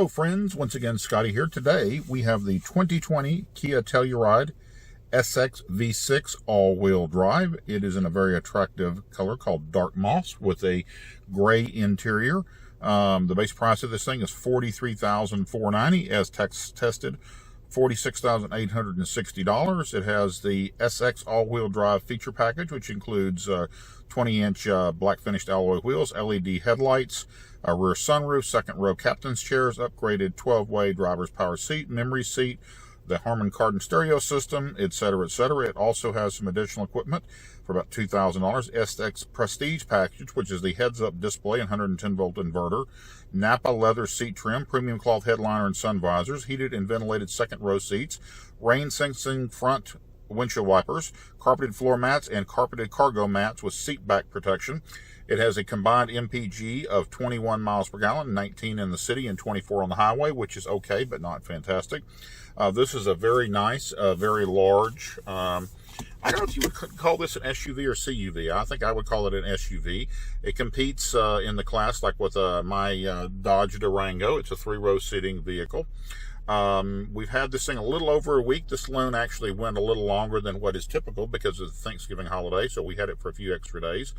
Hello friends, once again Scotty here. Today we have the 2020 Kia Telluride SX V6 all-wheel drive. It is in a very attractive color called dark moss with a gray interior. The base price of this thing is $43,490, as tested $46,860. It has the SX all-wheel drive feature package, which includes 20-inch black finished alloy wheels, LED headlights, a rear sunroof, second row captain's chairs, upgraded 12-way driver's power seat, memory seat, the Harman Kardon stereo system, etc., etc. It also has some additional equipment for about $2,000. SX Prestige package, which is the heads-up display and 110-volt inverter, Napa leather seat trim, premium cloth headliner and sun visors, heated and ventilated second row seats, rain-sensing front windshield wipers, carpeted floor mats, and carpeted cargo mats with seat back protection. It has a combined MPG of 21 miles per gallon, 19 in the city and 24 on the highway, which is okay, but not fantastic. This is a very nice, very large, I don't know if you would call this an SUV or CUV. I think I would call it an SUV. It competes in the class like with my Dodge Durango. It's a 3-row seating vehicle. We've had this thing a little over a week. This loan actually went a little longer than what is typical because of the Thanksgiving holiday, so we had it for a few extra days.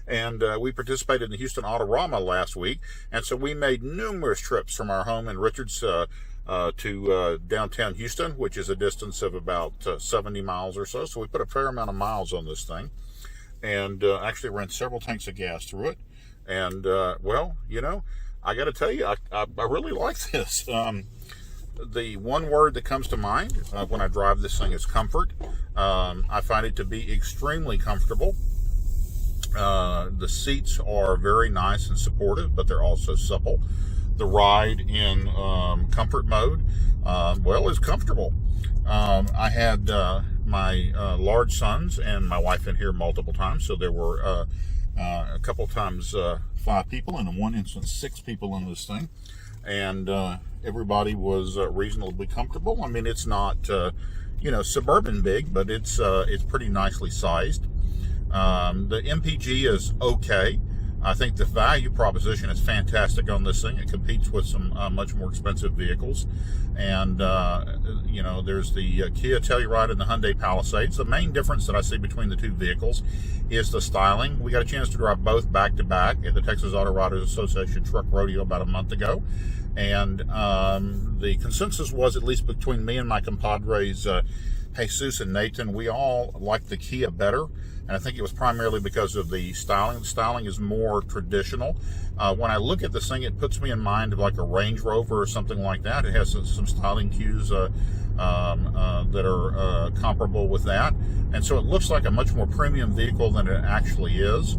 And we participated in the Houston Autorama last week, and so we made numerous trips from our home in Richards to downtown Houston, which is a distance of about 70 miles or so. So we put a fair amount of miles on this thing, and actually ran several tanks of gas through it. And well, you know, I got to tell you, I really like this. The one word that comes to mind when I drive this thing is comfort. I find it to be extremely comfortable. The seats are very nice and supportive, but they're also supple. The ride in comfort mode, well, is comfortable. I had my large sons and my wife in here multiple times, so there were a couple times 5 people, and in one instance 6 people in this thing, and everybody was reasonably comfortable. I mean, it's not you know, suburban big, but it's pretty nicely sized. The MPG is okay. I think the value proposition is fantastic on this thing. It competes with some much more expensive vehicles. And, you know, there's the Kia Telluride and the Hyundai Palisades. The main difference that I see between the two vehicles is the styling. We got a chance to drive both back to back at the Texas Auto Riders Association Truck Rodeo about a month ago. And the consensus was, at least between me and my compadres, Jesus and Nathan, we all like the Kia better. And I think it was primarily because of the styling. The styling is more traditional. When I look at this thing, it puts me in mind of like a Range Rover or something like that. It has some styling cues that are comparable with that. And so it looks like a much more premium vehicle than it actually is.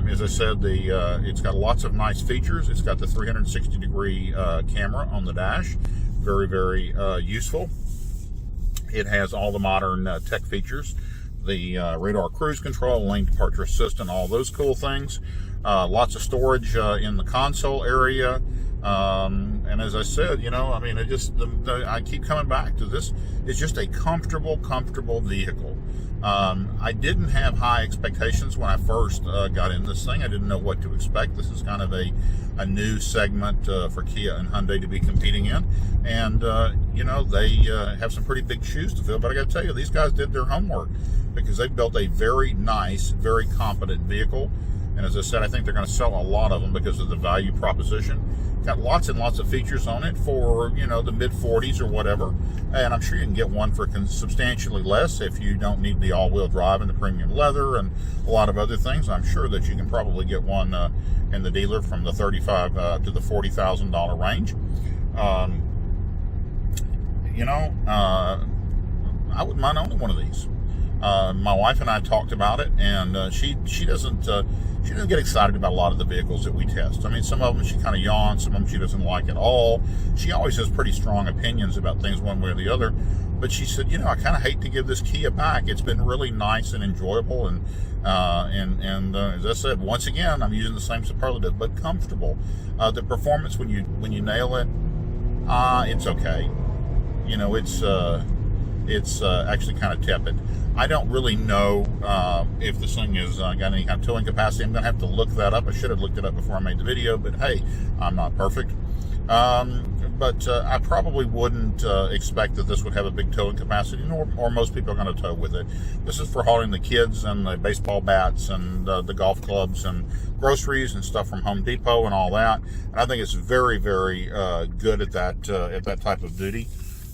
As I said, it's got lots of nice features. It's got the 360-degree camera on the dash. Very, very useful. It has all the modern tech features. The radar cruise control, lane departure assistant, all those cool things. Lots of storage in the console area. And as I said, you know, I mean, I keep coming back to this. It's just a comfortable vehicle. I didn't have high expectations when I first got in this thing. I didn't know what to expect. This is kind of a new segment for Kia and Hyundai to be competing in. And, you know, they have some pretty big shoes to fill. But I got to tell you, these guys did their homework, because they built a very nice, very competent vehicle. And as I said, I think they're going to sell a lot of them because of the value proposition. Got lots and lots of features on it for, you know, the mid-40s or whatever. And I'm sure you can get one for substantially less if you don't need the all-wheel drive and the premium leather and a lot of other things. I'm sure that you can probably get one in the dealer from the $35,000 to the $40,000 range. You know, I wouldn't mind owning one of these. My wife and I talked about it, and she doesn't get excited about a lot of the vehicles that we test. I mean, some of them she kind of yawns, some of them she doesn't like at all. She always has pretty strong opinions about things one way or the other. But she said, you know, I kind of hate to give this Kia back. It's been really nice and enjoyable, and as I said, once again, I'm using the same superlative, but comfortable. The performance when you nail it, it's okay. You know, it's actually kind of tepid. I don't really know if this thing has got any kind of towing capacity. I'm going to have to look that up. I should have looked it up before I made the video, but hey, I'm not perfect. but I probably wouldn't expect that this would have a big towing capacity, or most people are going to tow with it. This is for hauling the kids and the baseball bats and the golf clubs and groceries and stuff from Home Depot and all that. And I think it's very, very good at that type of duty.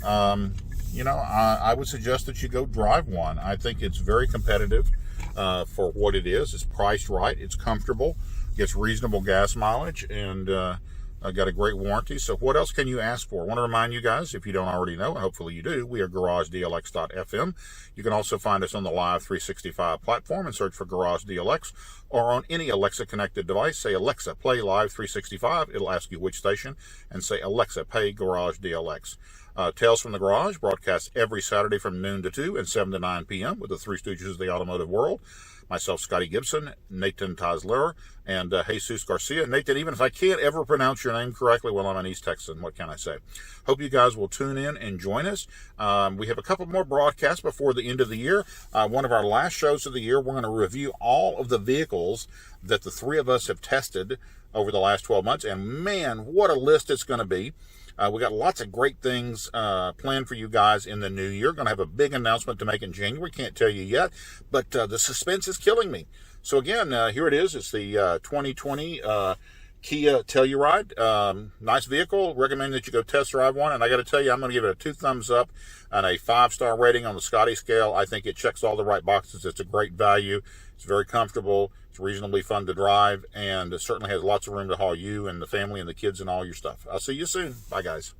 I would suggest that you go drive one. I think it's very competitive for what it is. It's priced right. It's comfortable. Gets reasonable gas mileage, and got a great warranty. So what else can you ask for? I want to remind you guys, if you don't already know, and hopefully you do, we are GarageDLX.fm. You can also find us on the Live 365 platform and search for Garage DLX, or on any Alexa connected device. Say, Alexa, play Live 365. It'll ask you which station, and say, Alexa, play Garage DLX. Tales from the Garage broadcasts every Saturday from noon to 2 and 7 to 9 p.m. with the Three Stooges of the automotive world. Myself, Scotty Gibson, Nathan Tazler, and Jesus Garcia. Nathan, even if I can't ever pronounce your name correctly, well, I'm an East Texan. What can I say? Hope you guys will tune in and join us. We have a couple more broadcasts before the end of the year. One of our last shows of the year, we're going to review all of the vehicles that the three of us have tested over the last 12 months. And man, what a list it's going to be. We got lots of great things planned for you guys in the new year. Going to have a big announcement to make in January. Can't tell you yet, but the suspense is killing me. So again, here it is. It's the 2020 Kia Telluride. Nice vehicle. Recommend that you go test drive one. And I got to tell you, I'm going to give it a 2 thumbs up and a 5-star rating on the Scotty scale. I think it checks all the right boxes. It's a great value. It's very comfortable. It's reasonably fun to drive, and it certainly has lots of room to haul you and the family and the kids and all your stuff. I'll see you soon. Bye, guys.